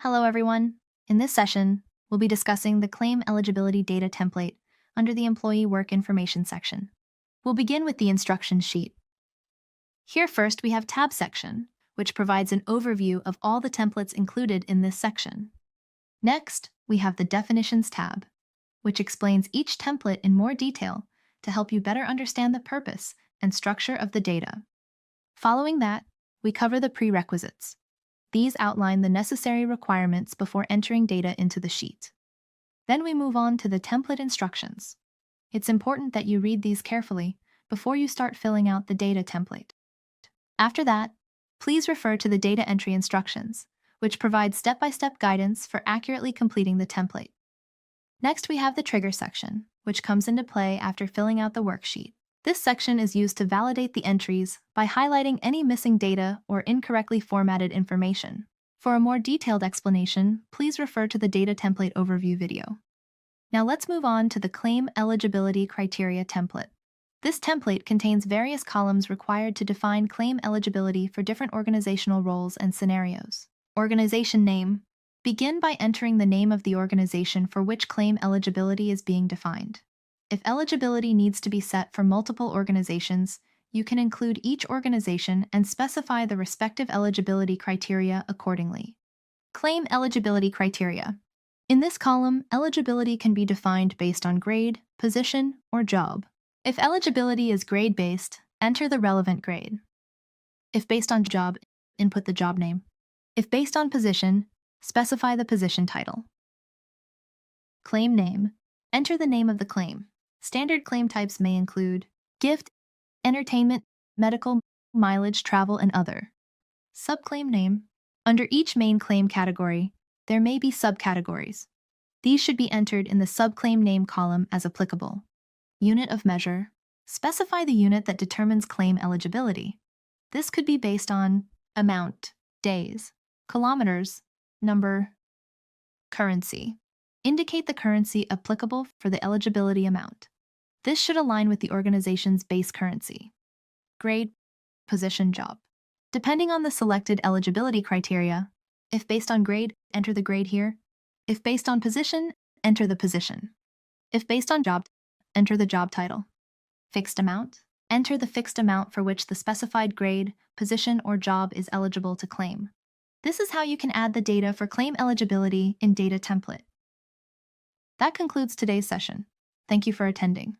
Hello everyone. In this session, we'll be discussing the Claim Eligibility Data template under the Employee Work Information section. We'll begin with the instruction sheet. Here first we have Tab section, which provides an overview of all the templates included in this section. Next, we have the Definitions tab, which explains each template in more detail to help you better understand the purpose and structure of the data. Following that, we cover the prerequisites. These outline the necessary requirements before entering data into the sheet. Then we move on to the template instructions. It's important that you read these carefully before you start filling out the data template. After that, please refer to the data entry instructions, which provide step-by-step guidance for accurately completing the template. Next, we have the Trigger section, which comes into play after filling out the worksheet. This section is used to validate the entries by highlighting any missing data or incorrectly formatted information. For a more detailed explanation, please refer to the Data Template Overview video. Now let's move on to the Claim Eligibility Criteria template. This template contains various columns required to define claim eligibility for different organizational roles and scenarios. Organization name. Begin by entering the name of the organization for which claim eligibility is being defined. If eligibility needs to be set for multiple organizations, you can include each organization and specify the respective eligibility criteria accordingly. Claim eligibility criteria. In this column, eligibility can be defined based on grade, position, or job. If eligibility is grade-based, enter the relevant grade. If based on job, input the job name. If based on position, specify the position title. Claim name. Enter the name of the claim. Standard claim types may include gift, entertainment, medical, mileage, travel, and other. Subclaim name. Under each main claim category, there may be subcategories. These should be entered in the subclaim name column as applicable. Unit of measure. Specify the unit that determines claim eligibility. This could be based on amount, days, kilometers, number, currency. Indicate the currency applicable for the eligibility amount. This should align with the organization's base currency. Grade, position, job. Depending on the selected eligibility criteria, if based on grade, enter the grade here. If based on position, enter the position. If based on job, enter the job title. Fixed amount. Enter the fixed amount for which the specified grade, position, or job is eligible to claim. This is how you can add the data for claim eligibility in Data Template. That concludes today's session. Thank you for attending.